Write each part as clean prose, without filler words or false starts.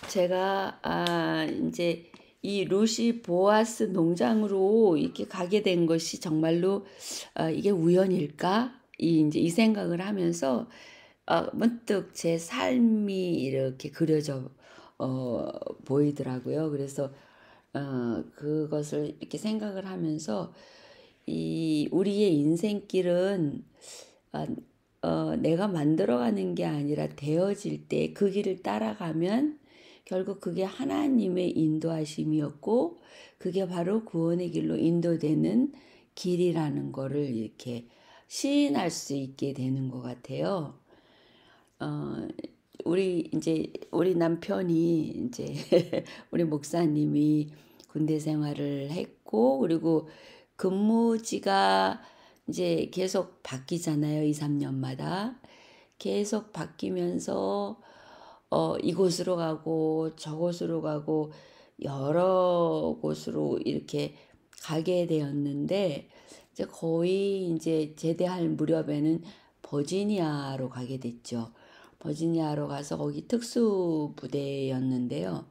제가 이제 이 루시 보아스 농장으로 이렇게 가게 된 것이 정말로 이게 우연일까? 이제 이 생각을 하면서 문득 제 삶이 이렇게 그려져 보이더라고요. 그래서 그것을 이렇게 생각을 하면서 이 우리의 인생길은 아, 내가 만들어가는 게 아니라 되어질 때 그 길을 따라가면 결국 그게 하나님의 인도하심이었고 그게 바로 구원의 길로 인도되는 길이라는 거를 이렇게 시인할 수 있게 되는 것 같아요. 어, 우리 남편이 이제 우리 목사님이 군대 생활을 했고 그리고 근무지가 이제 계속 바뀌잖아요. 2, 3년마다. 계속 바뀌면서 이곳으로 가고 저곳으로 가고 여러 곳으로 이렇게 가게 되었는데 이제 거의 이제 제대할 무렵에는 버지니아로 가게 됐죠. 버지니아로 가서 거기 특수부대였는데요.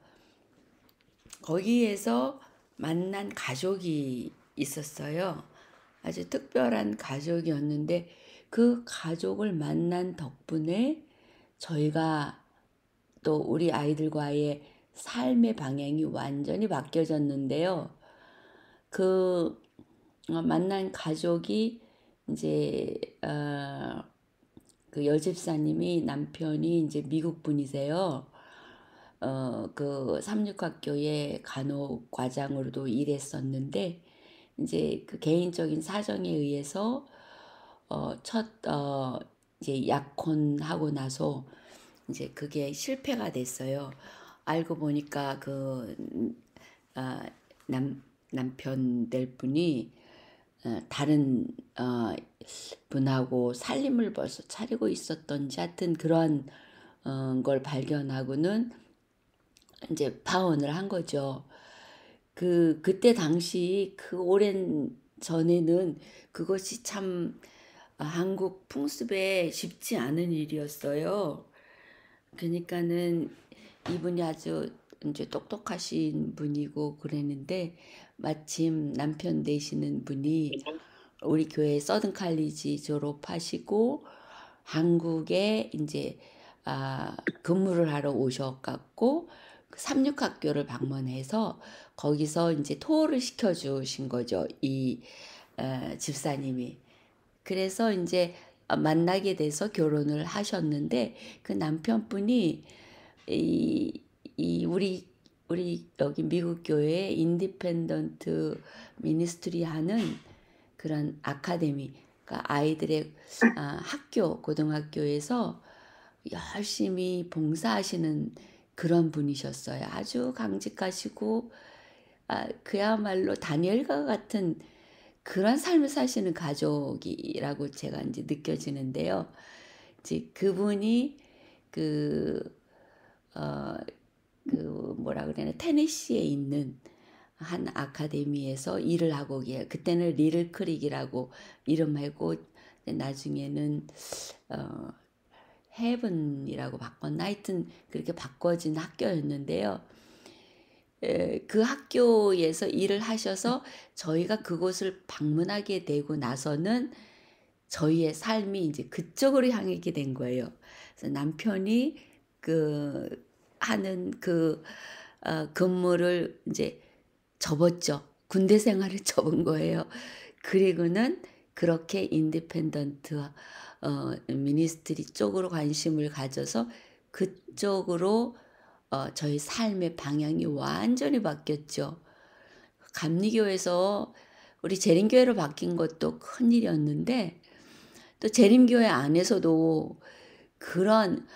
거기에서 만난 가족이 있었어요. 아주 특별한 가족이었는데 그 가족을 만난 덕분에 저희가 또 우리 아이들과의 삶의 방향이 완전히 바뀌어졌는데요. 그 만난 가족이 이제 그 여집사님이 남편이 이제 미국 분이세요. 그 삼육학교의 간호 과장으로도 일했었는데 이제 그 개인적인 사정에 의해서 이제 약혼하고 나서 이제 그게 실패가 됐어요. 알고 보니까 아, 남편 될 분이 다른 분하고 살림을 벌써 차리고 있었던지 하여튼 그런 걸 발견하고는 이제 파혼을 한 거죠. 그때 당시 그 오랜 전에는 그것이 참 한국 풍습에 쉽지 않은 일이었어요. 그러니까는 이분이 아주 이제 똑똑하신 분이고 그랬는데 마침 남편 되시는 분이 우리 교회 서든 칼리지 졸업하시고 한국에 이제 근무를 하러 오셔갖고 삼육학교를 방문해서 거기서 이제 토어를 시켜주신 거죠. 이 집사님이. 그래서 이제 만나게 돼서 결혼을 하셨는데 그 남편분이 이, 우리 여기 미국 교회에 인디펜던트 미니스트리 하는 그런 아카데미, 그러니까 아이들의 학교, 고등학교에서 열심히 봉사하시는 그런 분이셨어요. 아주 강직하시고 그야말로 다니엘과 같은 그런 삶을 사시는 가족이라고 제가 이제 느껴지는데요. 이제 그분이 그, 어, 뭐라 그래야 되나, 테네시에 있는 한 아카데미에서 일을 하고 계세요. 그때는 리를 크릭이라고 이름하고 나중에는 어, 헤븐이라고 바꿨나 하여튼 그렇게 바꿔진 학교였는데요. 그 학교에서 일을 하셔서 저희가 그곳을 방문하게 되고 나서는 저희의 삶이 이제 그쪽으로 향하게 된 거예요. 그래서 남편이 하는 근무를 이제 접었죠. 군대 생활을 접은 거예요. 그리고는 그렇게 인디펜던트 미니스트리 쪽으로 관심을 가져서 그쪽으로 저희 삶의 방향이 완전히 바뀌었죠. 감리교에서 우리 재림교회로 바뀐 것도 큰 일이었는데 또 재림교회 안에서도 그런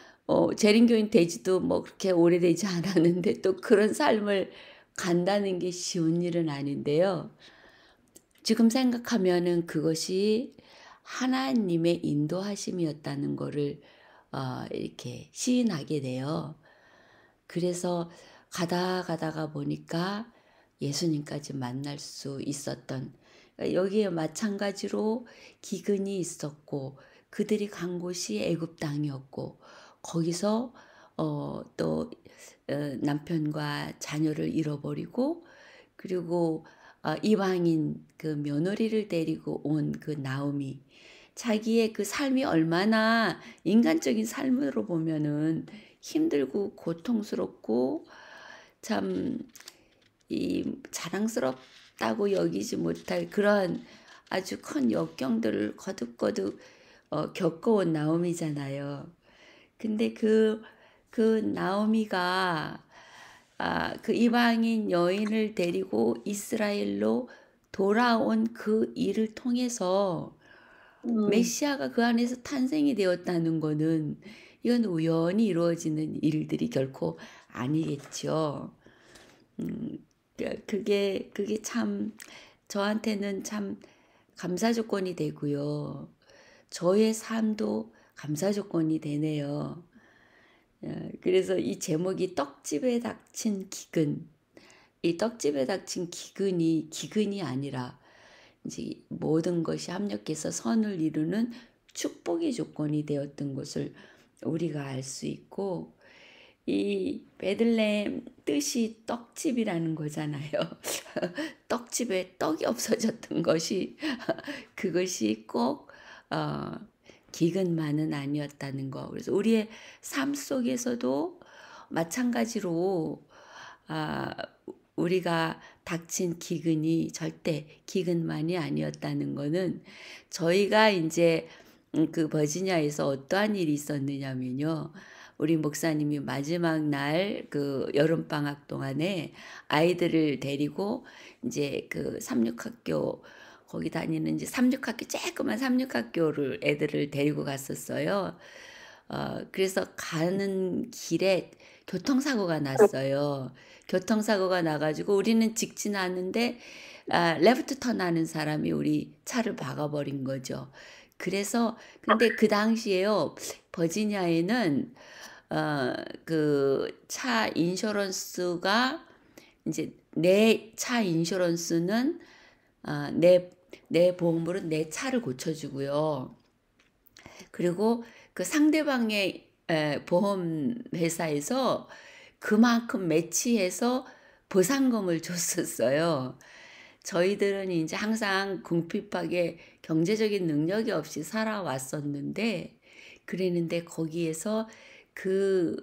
재림교인 되지도 뭐 그렇게 오래되지 않았는데 또 그런 삶을 간다는 게 쉬운 일은 아닌데요. 지금 생각하면은 그것이 하나님의 인도하심이었다는 거를 이렇게 시인하게 돼요. 그래서 가다가 보니까 예수님까지 만날 수 있었던 여기에 마찬가지로 기근이 있었고 그들이 간 곳이 애굽 땅이었고 거기서 또 남편과 자녀를 잃어버리고 그리고 이방인 그 며느리를 데리고 온 그 나오미. 자기의 그 삶이 얼마나 인간적인 삶으로 보면은 힘들고 고통스럽고 참 이 자랑스럽다고 여기지 못할 그런 아주 큰 역경들을 거듭거듭 겪어온 나오미잖아요. 근데 그 나오미가 그 이방인 여인을 데리고 이스라엘로 돌아온 그 일을 통해서 음. 메시아가 그 안에서 탄생이 되었다는 거는 이건 우연히 이루어지는 일들이 결코 아니겠죠. 음, 그게 참 저한테는 참 감사 조건이 되고요. 저의 삶도 감사 조건이 되네요. 그래서 이 제목이 떡집에 닥친 기근. 이 떡집에 닥친 기근이 아니라 이제 모든 것이 합력해서 선을 이루는 축복의 조건이 되었던 것을 우리가 알 수 있고 이 베들레헴 뜻이 떡집이라는 거잖아요. 떡집에 떡이 없어졌던 것이 그것이 꼭 어, 기근만은 아니었다는 거. 그래서 우리의 삶 속에서도 마찬가지로 아, 우리가 닥친 기근이 절대 기근만이 아니었다는 거는 저희가 이제 그 버지니아에서 어떠한 일이 있었느냐면요. 우리 목사님이 마지막 날 그 여름방학 동안에 아이들을 데리고 이제 그 삼육학교 거기 다니는 이제 삼육학교 쬐끄만 삼육학교를 애들을 데리고 갔었어요. 그래서 가는 길에 교통사고가 났어요. 교통사고가 나가지고 우리는 직진하는데 레프트 턴하는 사람이 우리 차를 박아버린 거죠. 그래서 근데 그 당시에요. 버지니아에는 그 차 인슈런스가 이제 내 차 인슈런스는 내 보험으로 내 차를 고쳐주고요. 그리고 그 상대방의 보험 회사에서 그만큼 매치해서 보상금을 줬었어요. 저희들은 이제 항상 궁핍하게 경제적인 능력이 없이 살아왔었는데 그랬는데 거기에서 그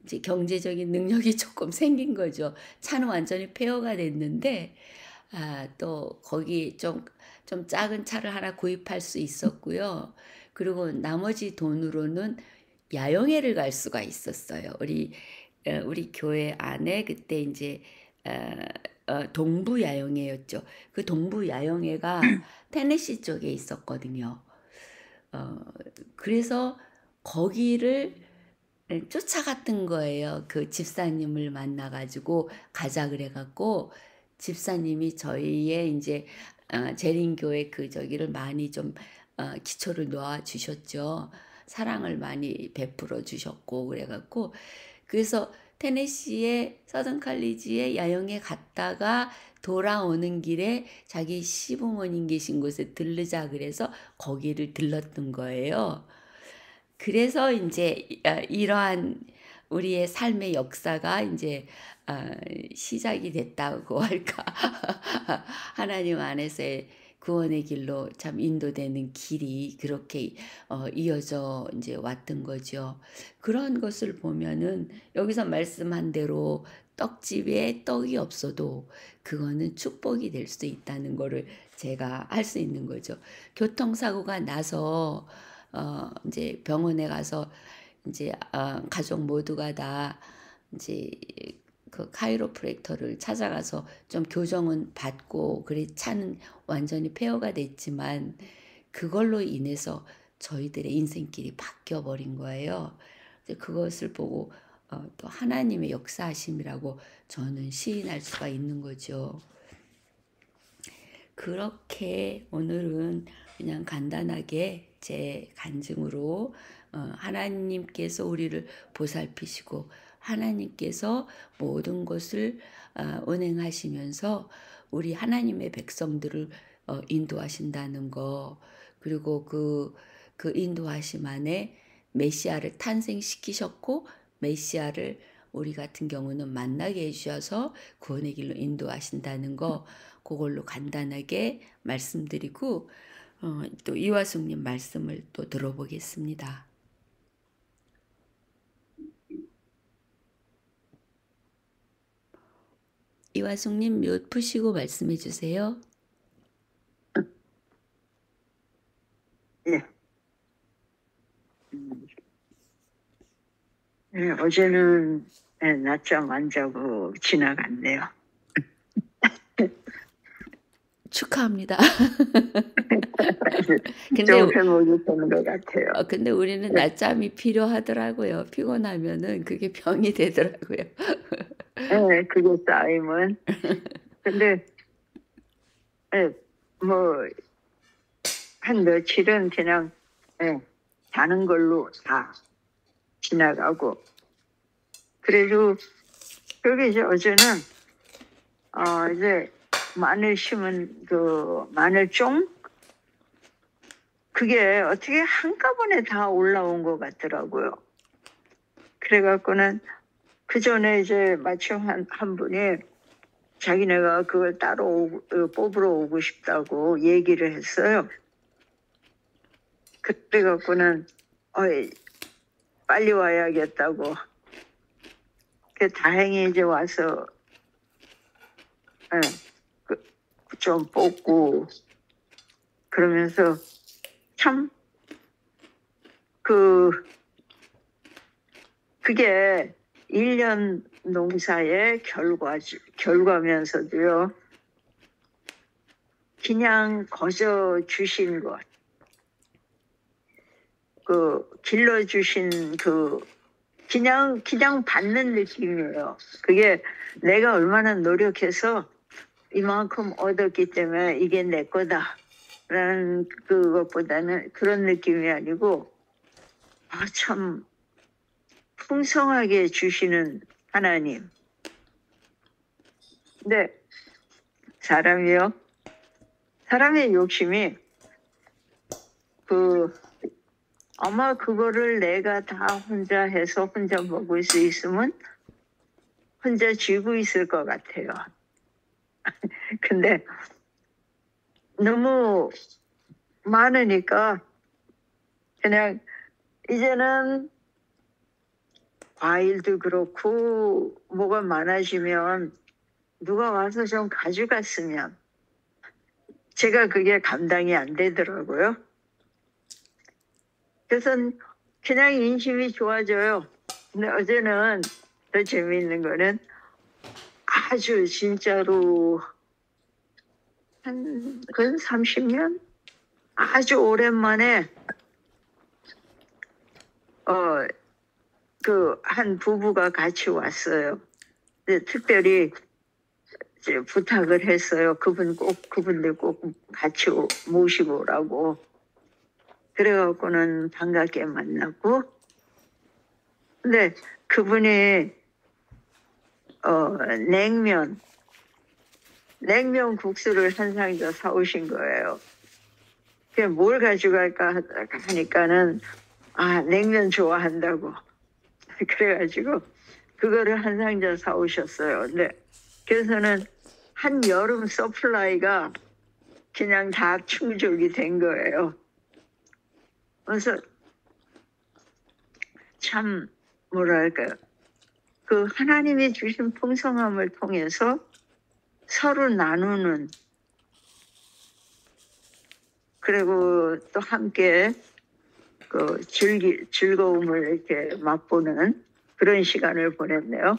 이제 경제적인 능력이 조금 생긴 거죠. 차는 완전히 폐허가 됐는데 또 거기 좀 작은 차를 하나 구입할 수 있었고요. 그리고 나머지 돈으로는 야영회를 갈 수가 있었어요. 우리 교회 안에 그때 인제 동부 야영회였죠. 그 동부 야영회가 테네시 쪽에 있었거든요. 어 그래서 거기를 쫓아갔던 거예요. 그 집사님을 만나 가지고 가자 그래 갖고 집사님이 저희의 인제 재림교회 그 저기를 많이 좀 기초를 놓아 주셨죠. 사랑을 많이 베풀어 주셨고 그래 갖고 그래서 테네시의 서던 칼리지에 야영에 갔다가 돌아오는 길에 자기 시부모님 계신 곳에 들르자 그래서 거기를 들렀던 거예요. 그래서 인제 이러한 우리의 삶의 역사가 인제 시작이 됐다고 할까. 하나님 안에서의 구원의 길로 참 인도되는 길이 그렇게 이어져 인제 왔던 거죠. 그런 것을 보면은 여기서 말씀한 대로 떡집에 떡이 없어도 그거는 축복이 될 수 있다는 거를 제가 알 수 있는 거죠. 교통사고가 나서 인제 병원에 가서 인제 가족 모두가 다 인제 그 카이로프랙터를 찾아가서 좀 교정은 받고 그래 차는 완전히 폐허가 됐지만 그걸로 인해서 저희들의 인생길이 바뀌어 버린 거예요. 이제 그것을 보고 또 하나님의 역사하심이라고 저는 시인할 수가 있는 거죠. 그렇게 오늘은 그냥 간단하게 제 간증으로 하나님께서 우리를 보살피시고 하나님께서 모든 것을 운행하시면서 우리 하나님의 백성들을 인도하신다는 거 그리고 그 인도하심 안에 메시아를 탄생시키셨고 메시아를 우리 같은 경우는 만나게 해주셔서 구원의 길로 인도하신다는 거 그걸로 간단하게 말씀드리고 또 이화숙님 말씀을 또 들어보겠습니다. 이화숙님 뮤트 푸시고 말씀해 주세요. 예. 네, 어제는 낮잠 안 자고 지나갔네요. 축하합니다. 좀 회복이 되는 것 같아요. 근데 우리는 낮잠이 필요하더라고요. 피곤하면은 그게 병이 되더라고요. 네, 그게 쌓이면. 근데 뭐 한 며칠은 그냥 자는 걸로 다 지나가고. 그래도 여기 이제 어제는 이제 마늘 심은 그 마늘종 그게 어떻게 한꺼번에 다 올라온 것 같더라고요. 그래갖고는 그 전에 이제 마침 한 분이 자기네가 그걸 따로 뽑으러 오고 싶다고 얘기를 했어요. 그래갖고는 빨리 와야겠다고. 다행히 이제 와서 좀 뽑고 그러면서 참 그게 1년 농사의 결과면서도요. 그냥 거저 주신 것, 길러 주신 그냥 받는 느낌이에요. 그게 내가 얼마나 노력해서 이만큼 얻었기 때문에 이게 내 거다라는 그것보다는 그런 느낌이 아니고 참 풍성하게 주시는 하나님. 근데 사람의 욕심이 아마 그거를 내가 다 혼자 해서 혼자 먹을 수 있으면 혼자 쥐고 있을 것 같아요. 근데 너무 많으니까 그냥 이제는 과일도 그렇고 뭐가 많아지면 누가 와서 좀 가져갔으면 제가 그게 감당이 안 되더라고요. 그래서 그냥 인심이 좋아져요. 근데 어제는 더 재미있는 거는 아주 진짜로 한 30년? 아주 오랜만에 한 부부가 같이 왔어요. 근데 특별히 이제 부탁을 했어요. 그분들 꼭 같이 모시고 오라고. 그래갖고는 반갑게 만났고, 근데 그분이 냉면 국수를 한 상이 더 사오신 거예요. 그게 뭘 가져갈까 하니까는 냉면 좋아한다고. 그래가지고 그거를 한 상자 사오셨어요. 근데 그래서는 한 여름 서플라이가 그냥 다 충족이 된 거예요. 그래서 참 뭐랄까요. 그 하나님이 주신 풍성함을 통해서 서로 나누는 그리고 또 함께 즐거움을 이렇게 맛보는 그런 시간을 보냈네요.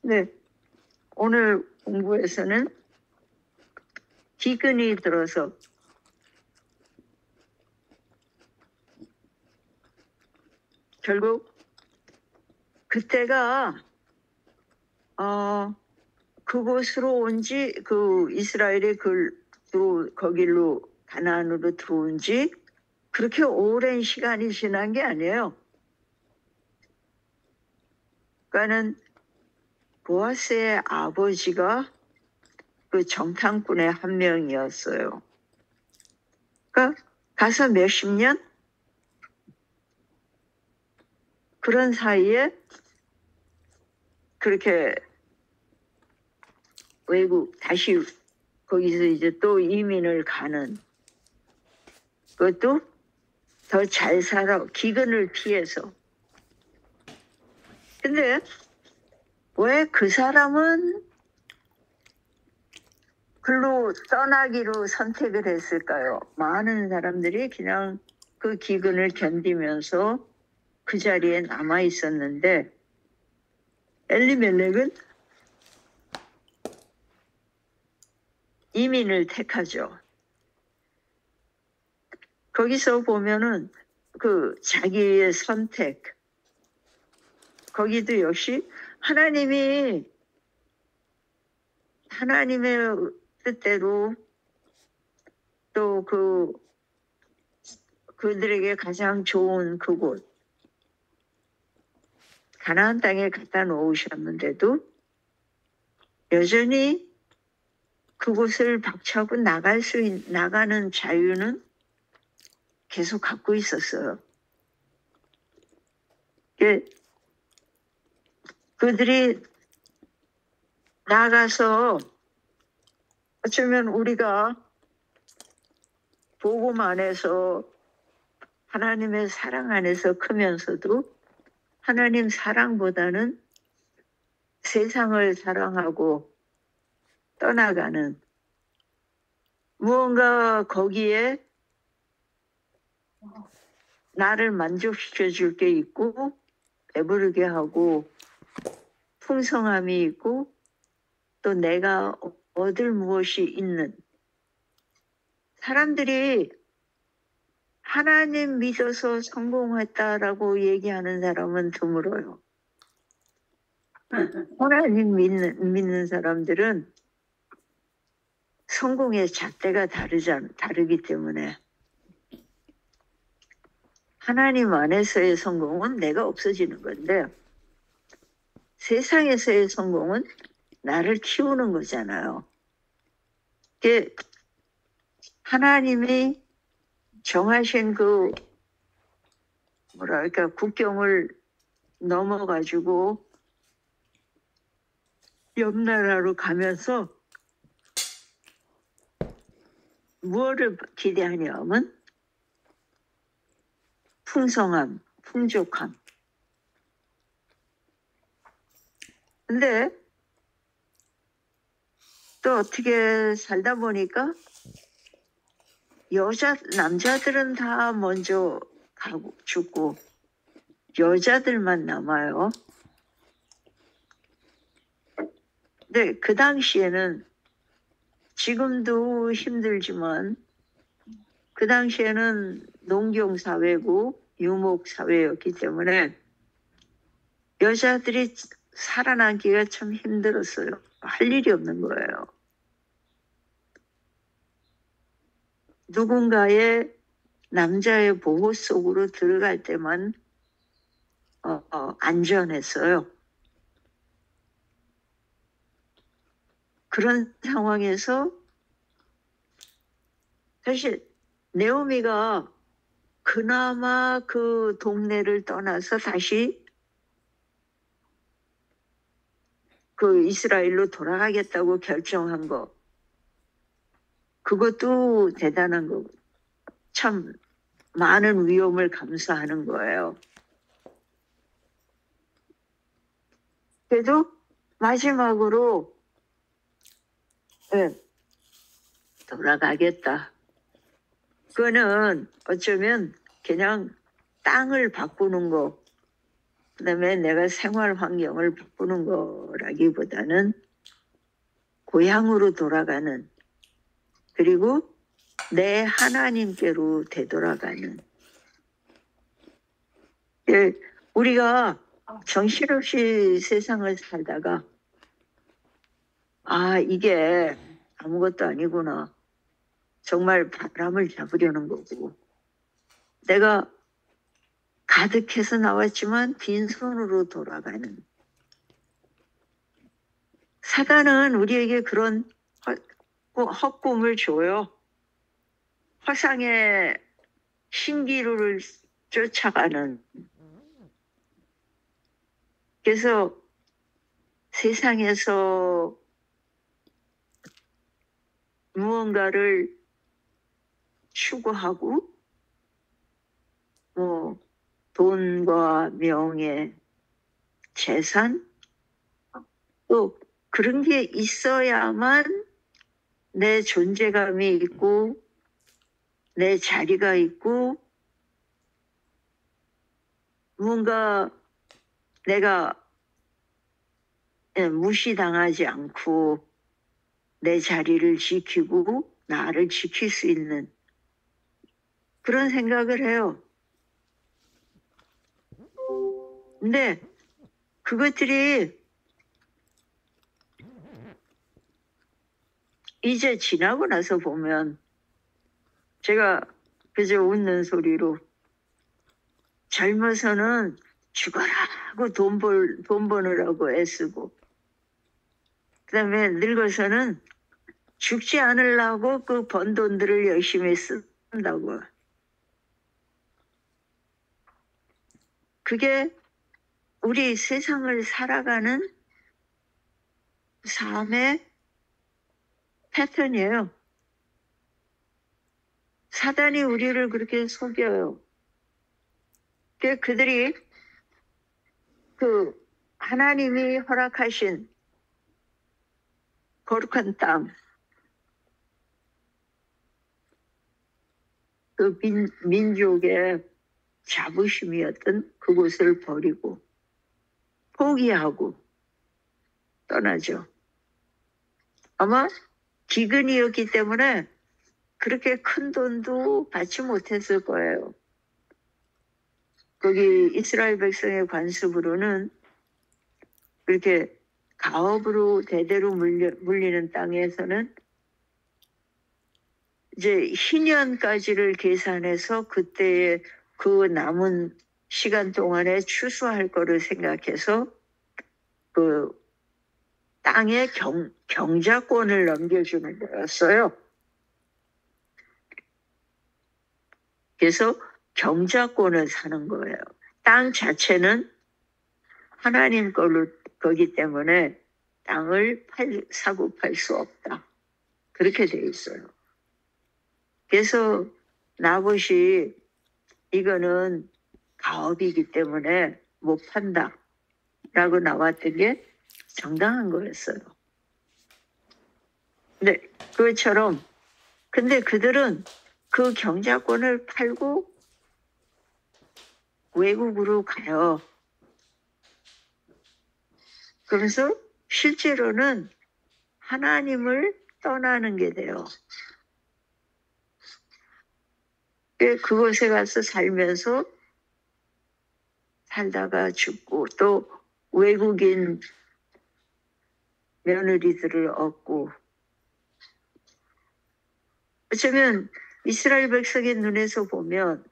네, 오늘 공부에서는 기근이 들어서 결국 그때가 그곳으로 온지 이스라엘의 거길로 가나안으로 들어온 지 그렇게 오랜 시간이 지난 게 아니에요. 그러니까는 보아스의 아버지가 그 정탐꾼의 한 명이었어요. 그러니까 가서 몇십 년 그런 사이에 그렇게 외국 다시 거기서 이제 또 이민을 가는 그것도 더 잘 살아 기근을 피해서. 근데 왜 그 사람은 글로 떠나기로 선택을 했을까요? 많은 사람들이 그냥 그 기근을 견디면서 그 자리에 남아 있었는데 엘리멜렉은 이민을 택하죠. 거기서 보면은 그 자기의 선택, 거기도 역시 하나님의 뜻대로 또 그들에게 가장 좋은 그곳 가나안 땅에 갖다 놓으셨는데도 여전히 그곳을 박차고 나가는 자유는 계속 갖고 있었어요. 그들이 나가서 어쩌면 우리가 복음 안에서 하나님의 사랑 안에서 크면서도 하나님 사랑보다는 세상을 사랑하고 떠나가는 무언가 거기에 나를 만족시켜 줄 게 있고 배부르게 하고 풍성함이 있고 또 내가 얻을 무엇이 있는 사람들이 하나님 믿어서 성공했다라고 얘기하는 사람은 드물어요. 하나님 믿는 사람들은 성공의 잣대가 다르기 때문에 하나님 안에서의 성공은 내가 없어지는 건데 세상에서의 성공은 나를 키우는 거잖아요. 하나님이 정하신 그 뭐랄까 국경을 넘어가지고 옆 나라로 가면서 무엇을 기대하냐면 풍성함, 풍족함. 근데 또 어떻게 살다 보니까 남자들은 다 먼저 가고 죽고 여자들만 남아요. 근데 그 당시에는 지금도 힘들지만 그 당시에는 농경사회고 유목사회였기 때문에 여자들이 살아남기가 참 힘들었어요. 할 일이 없는 거예요. 누군가의 남자의 보호 속으로 들어갈 때만 안전했어요. 그런 상황에서 사실 네오미가 그나마 그 동네를 떠나서 다시 그 이스라엘로 돌아가겠다고 결정한 거 그것도 대단한 거. 참 많은 위험을 감수하는 거예요. 그래도 마지막으로 돌아가겠다. 그거는 어쩌면 그냥 땅을 바꾸는 거, 그 다음에 내가 생활 환경을 바꾸는 거라기보다는 고향으로 돌아가는, 그리고 내 하나님께로 되돌아가는. 우리가 정신없이 세상을 살다가 이게 아무것도 아니구나. 정말 바람을 잡으려는 거고 내가 가득해서 나왔지만 빈손으로 돌아가는. 사단은 우리에게 그런 헛꿈을 줘요. 화상의 신기루를 쫓아가는. 그래서 세상에서 무언가를 추구하고 뭐 돈과 명예, 재산 또 그런 게 있어야만 내 존재감이 있고 내 자리가 있고 뭔가 내가 무시당하지 않고 내 자리를 지키고 나를 지킬 수 있는 그런 생각을 해요. 근데 그것들이 이제 지나고 나서 보면 제가 그저 웃는 소리로 젊어서는 죽어라고 돈 버느라고 애쓰고 그다음에 늙어서는 죽지 않으려고 그 번 돈들을 열심히 쓴다고. 그게 우리 세상을 살아가는 삶의 패턴이에요. 사단이 우리를 그렇게 속여요. 그들이 그 하나님이 허락하신 거룩한 땅, 그 민족의 자부심이었던 그곳을 버리고 포기하고 떠나죠. 아마 기근이었기 때문에 그렇게 큰 돈도 받지 못했을 거예요. 거기 이스라엘 백성의 관습으로는 그렇게 가업으로 대대로 물리는 땅에서는 이제 희년까지를 계산해서 그때의 그 남은 시간 동안에 추수할 거를 생각해서 그 땅의 경자권을 넘겨주는 거였어요. 그래서 경자권을 사는 거예요. 땅 자체는 하나님 거기 때문에 땅을 사고 팔 수 없다. 그렇게 돼 있어요. 그래서 나봇이 이거는 가업이기 때문에 못 판다 라고 나왔던 게 정당한 거였어요. 근데 그것처럼 근데 그들은 그 경자권을 팔고 외국으로 가요. 그래서 실제로는 하나님을 떠나는 게 돼요. 그곳에 가서 살다가 죽고 또 외국인 며느리들을 얻고 어쩌면 이스라엘 백성의 눈에서 보면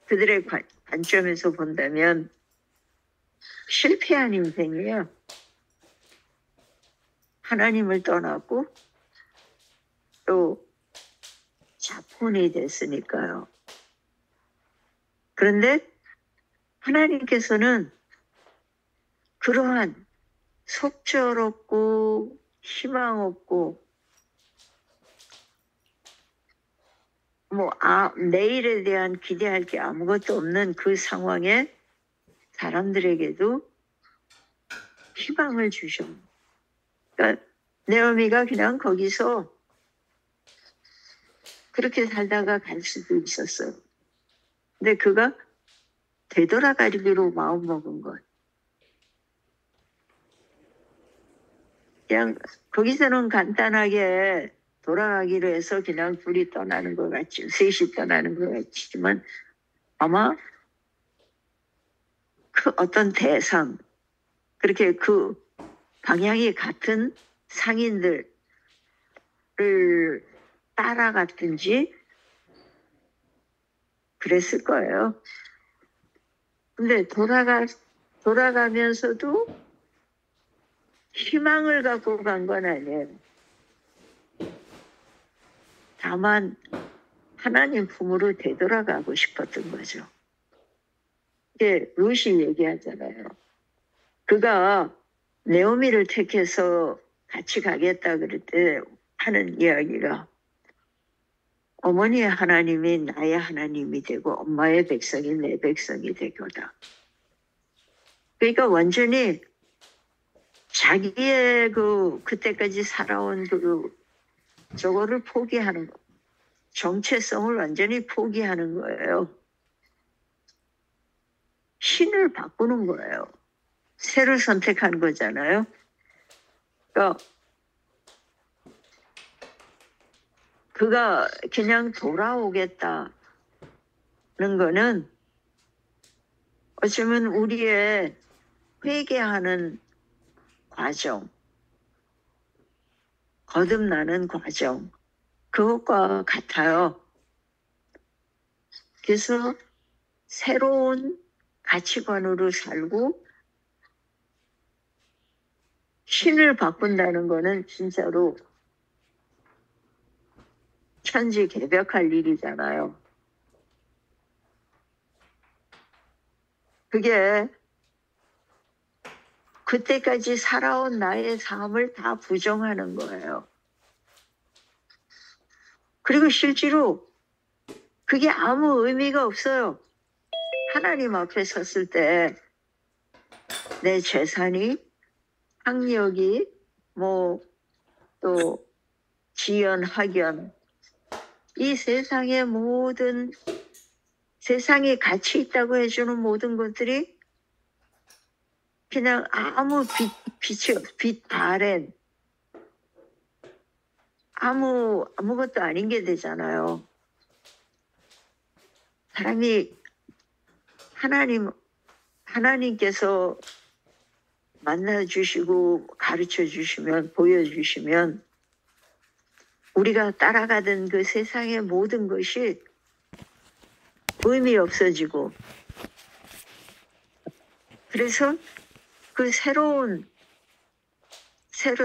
그들의 관점에서 본다면 실패한 인생이에요. 하나님을 떠나고 또 자본이 됐으니까요. 그런데 하나님께서는 그러한 속절없고 희망 없고 내일에 대한 기대할 게 아무것도 없는 그 상황에 사람들에게도 희망을 주셔. 그러니까 네오미가 그냥 거기서 그렇게 살다가 갈 수도 있었어요. 근데 그가 되돌아가기로 마음먹은 것. 그냥 거기서는 간단하게 돌아가기로 해서 그냥 둘이 떠나는 것 같지, 셋이 떠나는 것 같지만 아마 그 어떤 대상, 그렇게 그 방향이 같은 상인들을 따라갔든지 그랬을 거예요. 근데 돌아가면서도 희망을 갖고 간 건 아니에요. 다만 하나님 품으로 되돌아가고 싶었던 거죠. 이게 룻이 얘기하잖아요. 그가 네오미를 택해서 같이 가겠다 그럴 때 하는 이야기가 어머니의 하나님이 나의 하나님이 되고 엄마의 백성이 내 백성이 되거다. 그러니까 완전히 자기의 그때까지 살아온 저거를 포기하는 거. 정체성을 완전히 포기하는 거예요. 신을 바꾸는 거예요. 새를 선택한 거잖아요. 그러니까 그가 그냥 돌아오겠다는 거는 어쩌면 우리의 회개하는 과정, 거듭나는 과정, 그것과 같아요. 그래서 새로운 가치관으로 살고 신을 바꾼다는 거는 진짜로 천지개벽할 일이잖아요. 그게 그때까지 살아온 나의 삶을 다 부정하는 거예요. 그리고 실제로 그게 아무 의미가 없어요. 하나님 앞에 섰을 때 내 재산이, 학력이, 또 지연, 학연, 이 세상의 모든 세상에 가치 있다고 해주는 모든 것들이 그냥 아무 빛 바랜 아무것도 아닌 게 되잖아요. 사람이 하나님께서 만나주시고 가르쳐 주시면, 보여주시면 우리가 따라가던 그 세상의 모든 것이 의미 없어지고, 그래서 그 새로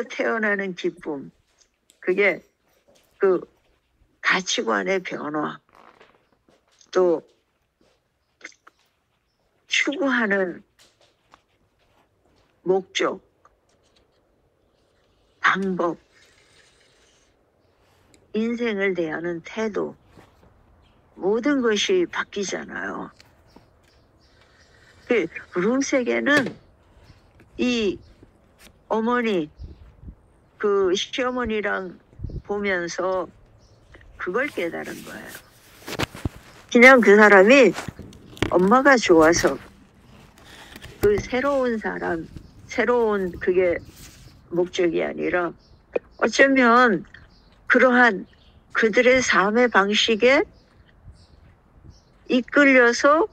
태어나는 기쁨, 그게 그 가치관의 변화, 또 추구하는 목적, 방법, 인생을 대하는 태도, 모든 것이 바뀌잖아요. 룸에게는 이 어머니, 그 시어머니랑 보면서 그걸 깨달은 거예요. 그냥 그 사람이 엄마가 좋아서 그 새로운 사람, 새로운 그게 목적이 아니라 어쩌면 그러한 그들의 삶의 방식에 이끌려서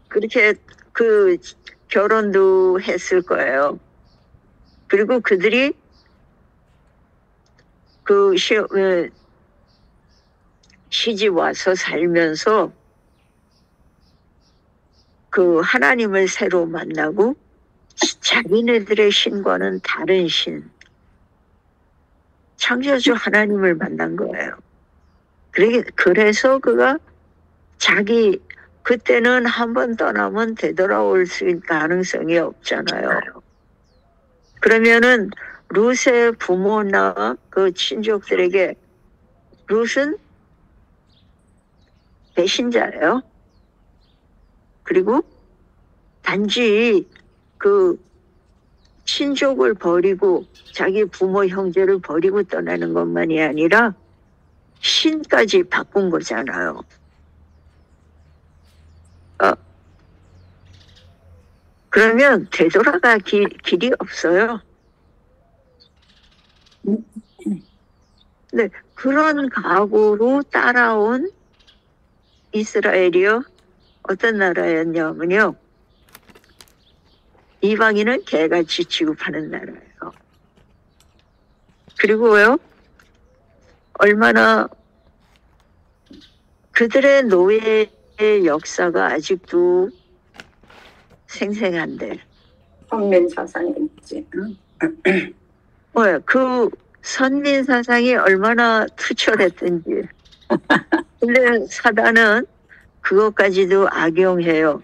그렇게 그 결혼도 했을 거예요. 그리고 그들이 그 시집 와서 살면서 그 하나님을 새로 만나고 자기네들의 신과는 다른 신, 창조주 하나님을 만난 거예요. 그래서 그가 그때는 한 번 떠나면 되돌아올 수 있는 가능성이 없잖아요. 그러면은 룻의 부모나 그 친족들에게 룻은 배신자예요. 그리고 단지 그 친족을 버리고 자기 부모 형제를 버리고 떠나는 것만이 아니라 신까지 바꾼 거잖아요. 그러면 되돌아갈 길이 없어요. 네, 그런 각오로 따라온 이스라엘이요. 어떤 나라였냐면요. 이방인은 개같이 취급하는 나라예요. 그리고요. 얼마나 그들의 노예의 역사가 아직도 생생한데. 선민 사상이 있지. 그 선민 사상이 얼마나 투철했던지. 근데 사단은 그것까지도 악용해요.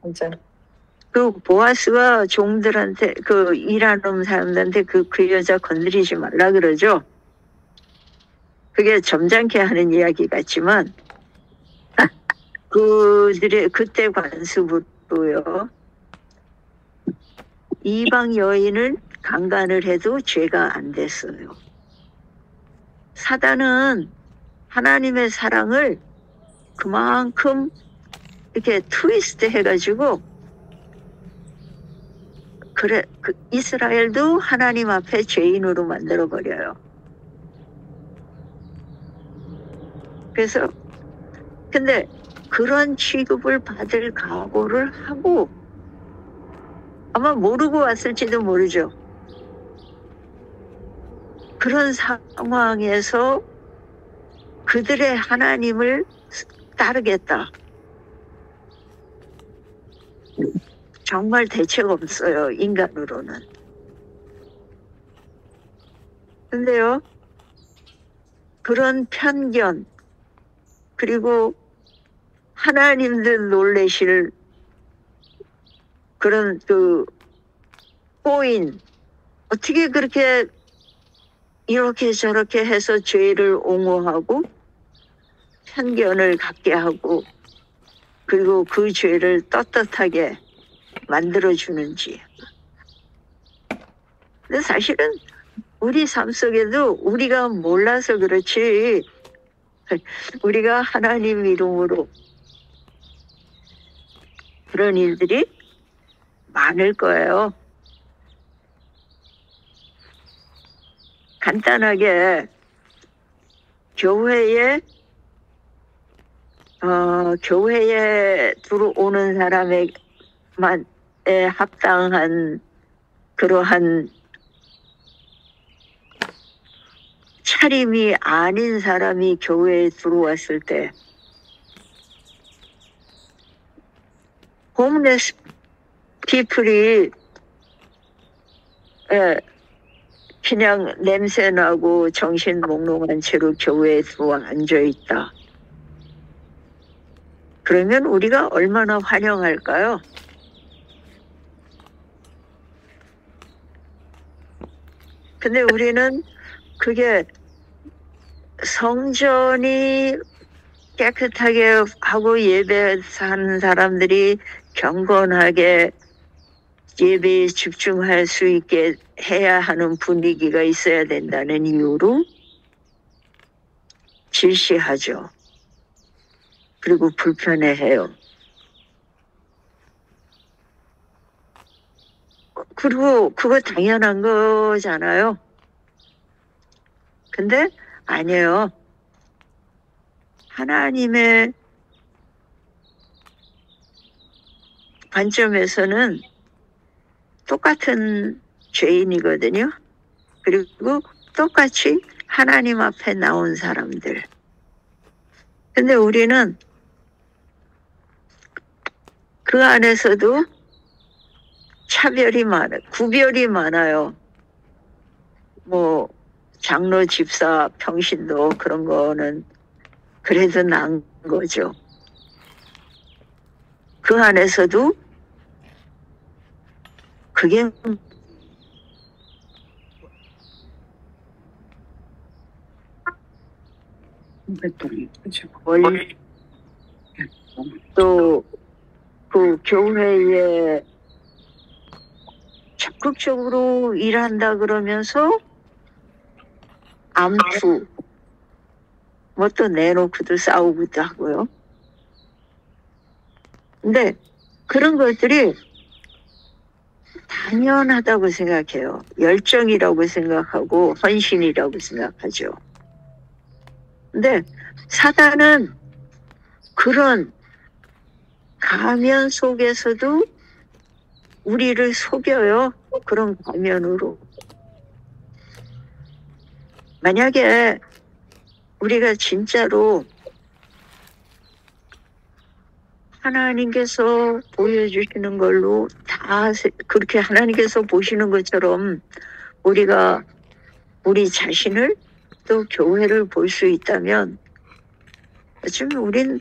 맞아. 그 보아스가 종들한테 그 일하는 사람들한테 그 여자 건드리지 말라 그러죠. 그게 점잖게 하는 이야기 같지만 그들의 그때 관습으로요. 이방 여인을 강간을 해도 죄가 안 됐어요. 사단은 하나님의 사랑을 그만큼 이렇게 트위스트 해가지고 그래 그 이스라엘도 하나님 앞에 죄인으로 만들어 버려요. 그래서 근데 그런 취급을 받을 각오를 하고 아마 모르고 왔을지도 모르죠. 그런 상황에서 그들의 하나님을 따르겠다. 정말 대책 없어요, 인간으로는. 근데요, 그런 편견, 그리고 하나님들 놀래실 그런 그 꼬인, 어떻게 그렇게 이렇게 저렇게 해서 죄를 옹호하고 편견을 갖게 하고 그리고 그 죄를 떳떳하게 만들어주는지. 근데 사실은 우리 삶 속에도 우리가 몰라서 그렇지 우리가 하나님 이름으로 그런 일들이 많을 거예요. 간단하게 교회에 들어오는 사람에게 합당한 그러한 차림이 아닌 사람이 교회에 들어왔을 때 홈레스 피플이 그냥 냄새나고 정신 몽롱한 채로 교회에 들어와 앉아있다. 그러면 우리가 얼마나 환영할까요? 근데 우리는 그게 성전이 깨끗하게 하고 예배하는 사람들이 경건하게 예배에 집중할 수 있게 해야 하는 분위기가 있어야 된다는 이유로 질시하죠. 그리고 불편해해요. 그리고 그거 당연한 거잖아요. 근데 아니에요. 하나님의 관점에서는 똑같은 죄인이거든요. 그리고 똑같이 하나님 앞에 나온 사람들. 근데 우리는 그 안에서도 차별이 많아요. 구별이 많아요. 뭐 장로, 집사, 평신도 그런 거는 그래도 나은 거죠. 그 안에서도 그게 원리 또 그 교회에 적극적으로 일한다 그러면서 암투 뭐 또 내놓고도 싸우기도 하고요. 근데 그런 것들이 당연하다고 생각해요. 열정이라고 생각하고 헌신이라고 생각하죠. 근데 사단은 그런 가면 속에서도 우리를 속여요. 그런 가면으로. 만약에 우리가 진짜로 하나님께서 보여주시는 걸로 다 그렇게 하나님께서 보시는 것처럼 우리가 우리 자신을 또 교회를 볼 수 있다면 어쩌면 우린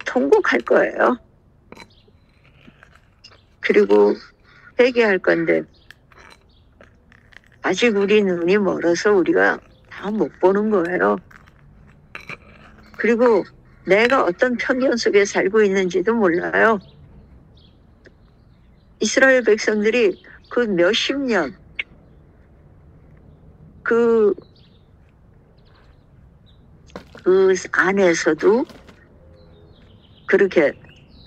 통곡할 거예요. 그리고 회개할 건데 아직 우리 눈이 멀어서 우리가 다 못 보는 거예요. 그리고 내가 어떤 편견 속에 살고 있는지도 몰라요. 이스라엘 백성들이 그 몇십 년 그 안에서도 그렇게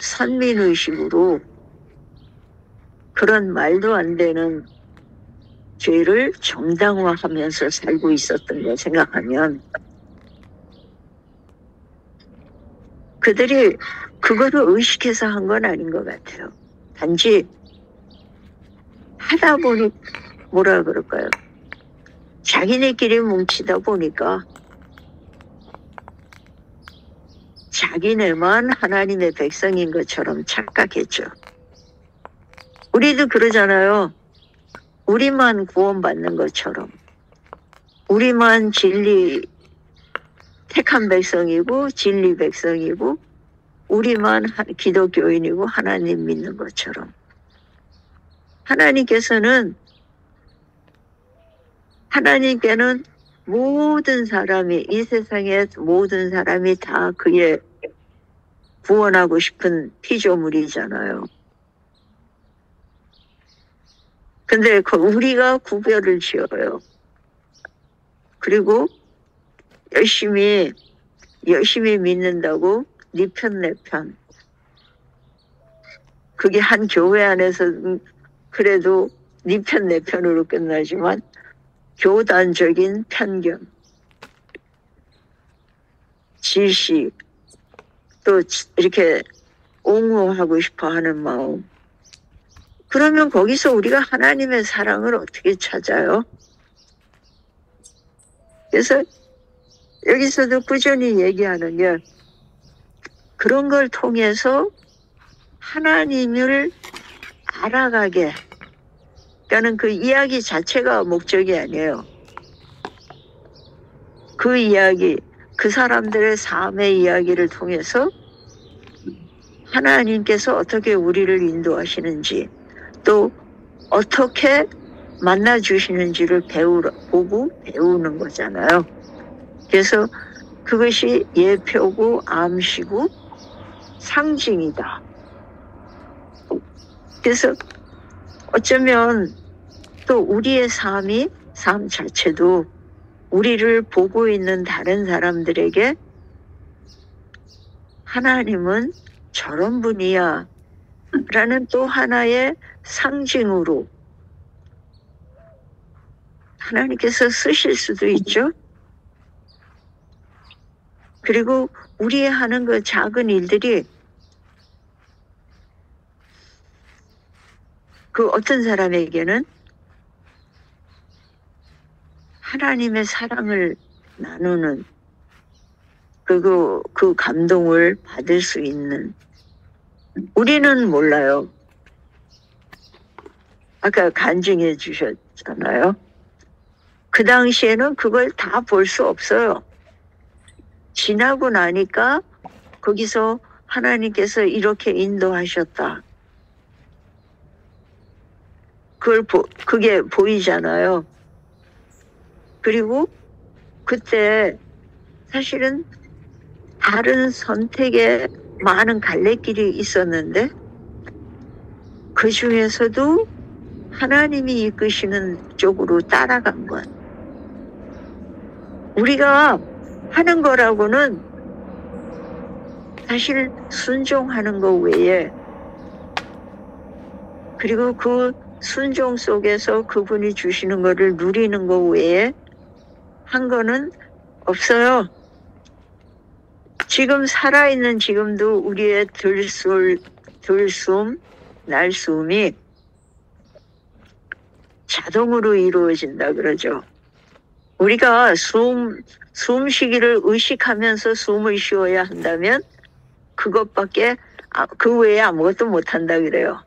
선민의식으로 그런 말도 안 되는 죄를 정당화하면서 살고 있었던 거 생각하면 그들이 그거를 의식해서 한 건 아닌 것 같아요. 단지 하다 보니 뭐라 그럴까요? 자기네끼리 뭉치다 보니까 자기네만 하나님의 백성인 것처럼 착각했죠. 우리도 그러잖아요. 우리만 구원받는 것처럼 우리만 진리 택한 백성이고 진리 백성이고 우리만 기독교인이고 하나님 믿는 것처럼 하나님께는 모든 사람이 이 세상의 모든 사람이 다 그의 구원하고 싶은 피조물이잖아요. 근데 우리가 구별을 지어요. 그리고 열심히 믿는다고 네 편 내 편. 그게 한 교회 안에서 그래도 네 편 내 편으로 끝나지만 교단적인 편견, 지식, 또 이렇게 옹호하고 싶어 하는 마음. 그러면 거기서 우리가 하나님의 사랑을 어떻게 찾아요? 그래서 여기서도 꾸준히 얘기하는 게 그런 걸 통해서 하나님을 알아가게. 그러니까는 그 이야기 자체가 목적이 아니에요. 그 이야기, 그 사람들의 삶의 이야기를 통해서 하나님께서 어떻게 우리를 인도하시는지 또 어떻게 만나 주시는지를 보고 배우는 거잖아요. 그래서 그것이 예표고 암시고 상징이다. 그래서 어쩌면 또 우리의 삶 자체도 우리를 보고 있는 다른 사람들에게 하나님은 저런 분이야 라는 또 하나의 상징으로 하나님께서 쓰실 수도 있죠. 그리고 우리 하는 그 작은 일들이 그 어떤 사람에게는 하나님의 사랑을 나누는 그 감동을 받을 수 있는 우리는 몰라요. 아까 간증해 주셨잖아요. 그 당시에는 그걸 다 볼 수 없어요. 지나고 나니까 거기서 하나님께서 이렇게 인도하셨다. 그게 보이잖아요. 그리고 그때 사실은 다른 선택에 많은 갈래길이 있었는데 그 중에서도 하나님이 이끄시는 쪽으로 따라간 것. 우리가 하는 거라고는 사실 순종하는 거 외에 그리고 그 순종 속에서 그분이 주시는 거를 누리는 거 외에 한 거는 없어요. 지금 살아있는 지금도 우리의 들숨, 날숨이 자동으로 이루어진다 그러죠. 우리가 숨쉬기를 의식하면서 숨을 쉬어야 한다면 그것밖에 그 외에 아무것도 못한다 그래요.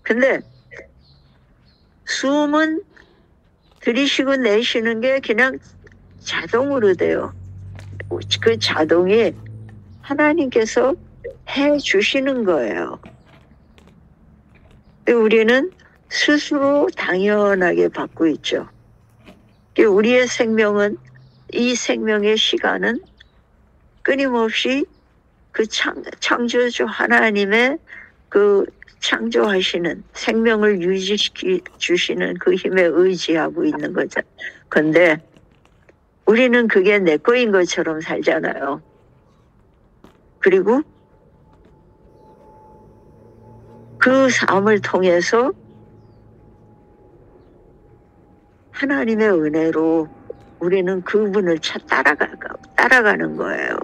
근데 숨은 들이쉬고 내쉬는 게 그냥 자동으로 돼요. 그 자동이 하나님께서 해 주시는 거예요. 우리는 스스로 당연하게 받고 있죠. 우리의 생명은, 이 생명의 시간은 끊임없이 그 창조주 하나님의 그 창조하시는 생명을 유지시키 주시는 그 힘에 의지하고 있는 거죠. 근데 우리는 그게 내 거인 것처럼 살잖아요. 그리고 그 삶을 통해서 하나님의 은혜로 우리는 그분을 따라가는 거예요.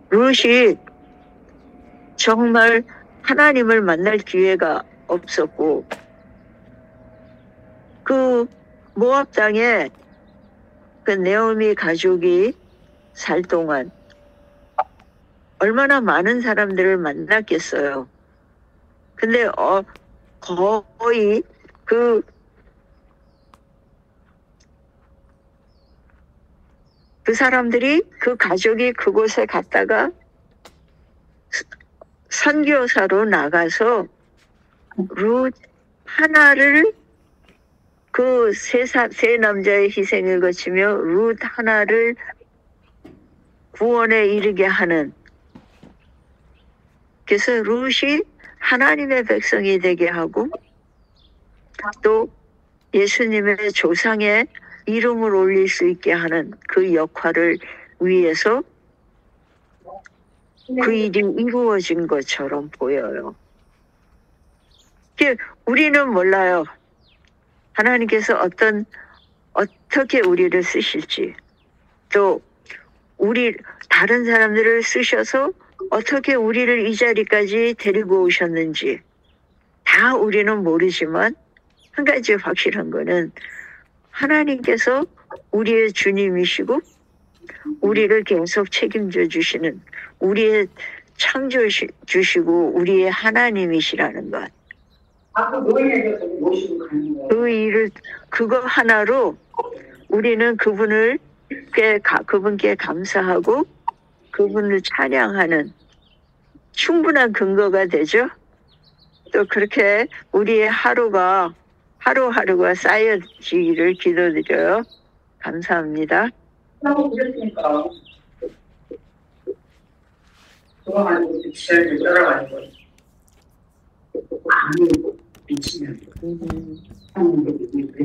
룻이 정말 하나님을 만날 기회가 없었고, 그 모압 땅에 그 네오미 가족이 살 동안 얼마나 많은 사람들을 만났겠어요. 근데 거의 그 사람들이, 그 가족이 그곳에 갔다가 선교사로 나가서 룻 하나를, 그 세 남자의 희생을 거치며 룻 하나를 구원에 이르게 하는, 그래서 룻이 하나님의 백성이 되게 하고 또 예수님의 조상의 이름을 올릴 수 있게 하는 그 역할을 위해서 그 일이 이루어진 것처럼 보여요. 우리는 몰라요. 하나님께서 어떻게 우리를 쓰실지, 또 다른 사람들을 쓰셔서 어떻게 우리를 이 자리까지 데리고 오셨는지 다 우리는 모르지만, 한 가지 확실한 거는 하나님께서 우리의 주님이시고 우리를 계속 책임져 주시는, 우리의 창조 주시고 우리의 하나님이시라는 것. 그 일을, 그거 하나로 우리는 그분께 감사하고 그분을 찬양하는 충분한 근거가 되죠. 또 그렇게 우리의 하루하루가 쌓여지기를 기도드려요. 감사합니다. 그랬으니까 도망가는 것도 지하를 따라가는 거예요. 아니 미치면 하는 게